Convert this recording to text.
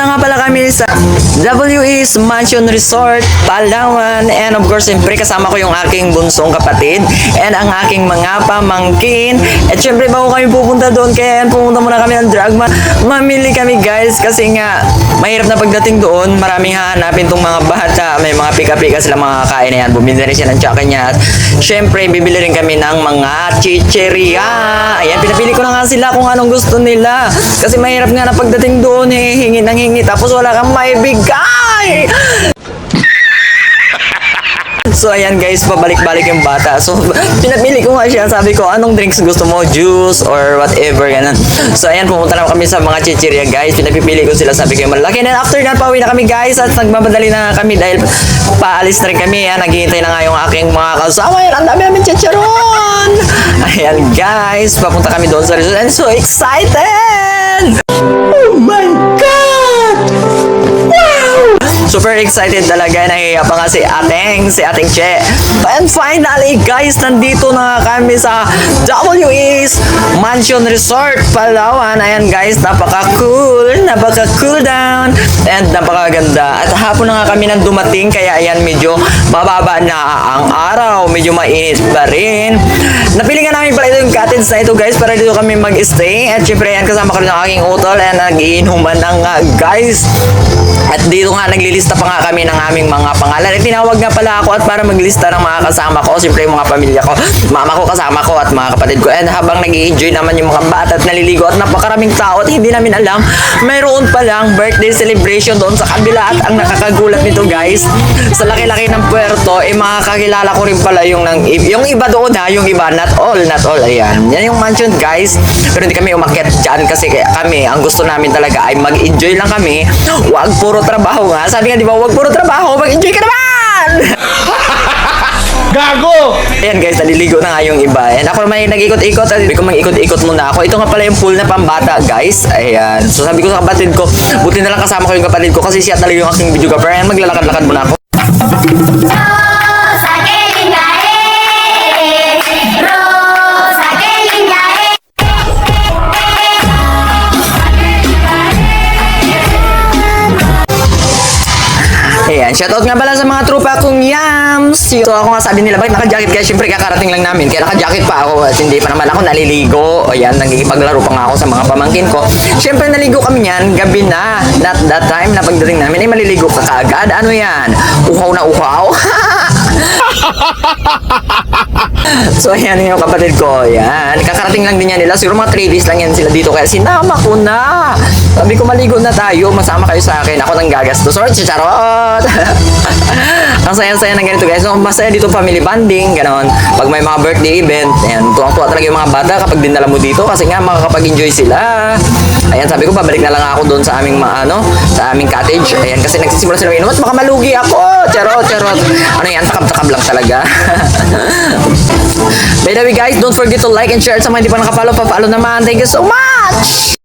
Pupunta nga pala kami sa WE's Mansion Resort, Palawan. And of course, siyempre kasama ko yung aking bunsong kapatid and ang aking mga pamangkin. At siyempre, bago kami pupunta doon, kaya pumunta muna kami ng Dragma. Mamili kami guys kasi nga mahirap na pagdating doon. Maraming hahanapin tong mga bata. May mga pika-pika sila mga kain na yan. Bumili rin siya ng tsaka niya. At siyempre, bibili rin kami ng mga chicheria. Ayan, pinapili ko na nga sila kung anong gusto nila. Kasi mahirap nga na pagdating doon, hingi ng hingi. Tapos wala kang maibigay. So ayan guys, pabalik-balik yung bata. So pinapili ko nga siya, sabi ko anong drinks gusto mo, juice or whatever ganun. So ayan, pumunta na kami sa mga chichirya guys. Pinapipili ko sila, sabi ko yung malaki. And then after that, pauwi na kami guys at nagmamadali na kami dahil paalis na rin kami. Ayan, naghihintay na nga yung aking mga kasama. Ayan, ang dami namin chicharon. Ayan guys, papunta kami doon sa resort. I'm so excited! Oh my God! Wow! Super excited talaga. Nahiya pa nga si Ating Che. And finally, guys, nandito na kami sa WE's Mansion Resort, Palawan. Ayan, guys, napaka-cool down, and napakaganda. At hapon na nga kami nang dumating, kaya ayan, medyo mababa na ang araw. Medyo mainit pa rin. Napili nga namin pala ito yung cottage na ito, guys, para dito kami mag-stay. At syempre, ayan, kasama ko rin ang aking utol. Ayan, nag-iinuman na nga, guys. At dito nga, naglilista pa nga kami ng aming mga pangalan. At tinawag nga pala ako at para maglista ng mga kasama ko. Siyempre yung mga pamilya ko, mama ko, kasama ko at mga kapatid ko. And habang nag-i-enjoy naman yung mga bata at naliligo at napakaraming tao at hindi namin alam, mayroon palang birthday celebration doon sa kabila. At ang nakakagulat nito guys, sa laki-laki ng puerto, makakakilala ko rin pala yung iba doon ha, yung iba, not all, ayan. Yan yung mansion guys. Pero hindi kami umakyat dyan kasi kami, ang gusto namin talaga ay mag-enjoy lang kami. Wag puro trabaho nga. Sabi nga, di ba, wag puro trabaho, mag-enjoy ka naman! Gago! Ayan guys, naliligo na nga yung iba. And ako naman yung nag-ikot-ikot. Sabi ko, mag-ikot-ikot muna ako. Ito nga pala yung pool na pambata guys. Ayan. So sabi ko sa kapatid ko, buti na lang kasama ko yung kapatid ko kasi siya talaga yung aking videographer. Ayan, maglalakad-lakad muna ako. Ayan, shoutout nga pala sa mga tropa kong yams. So ako nga sabi nila, bakit naka-jacket kaya? Siyempre kakarating lang namin, kaya naka-jacket pa ako at hindi pa naman ako naliligo. Ayan, nagigipaglaro pa nga ako sa mga pamangkin ko. Siyempre naligo kami niyan, gabi na. Not that time na pagdating namin, ay maliligo ka kaagad. Ano yan? Uhaw na uhaw? So ayan yung kapatid ko. Ayan, kakarating lang din yan nila. Siguro mga 3 days lang yan sila dito, kaya sinama ko na. Sabi ko, maligo na tayo, masama kayo sa akin. Ako nang gagastos. Or chicharot. Ang saya-saya ng ganito guys. So, masaya dito family bonding, ganon. Pag may mga birthday event, ayan, tuwang-tuwa talaga yung mga bata kapag dinala mo dito kasi nga makakapag-enjoy sila. Ayan, sabi ko, babalik na lang ako doon sa aming sa aming cottage. Ayan, kasi nagsisimula sila inumat, baka malugi ako. Charot. Ano yan, takab-takab lang talaga. By the way guys, don't forget to like and share. Sa mga hindi pa nakapollow, pa-follow naman. Thank you so much!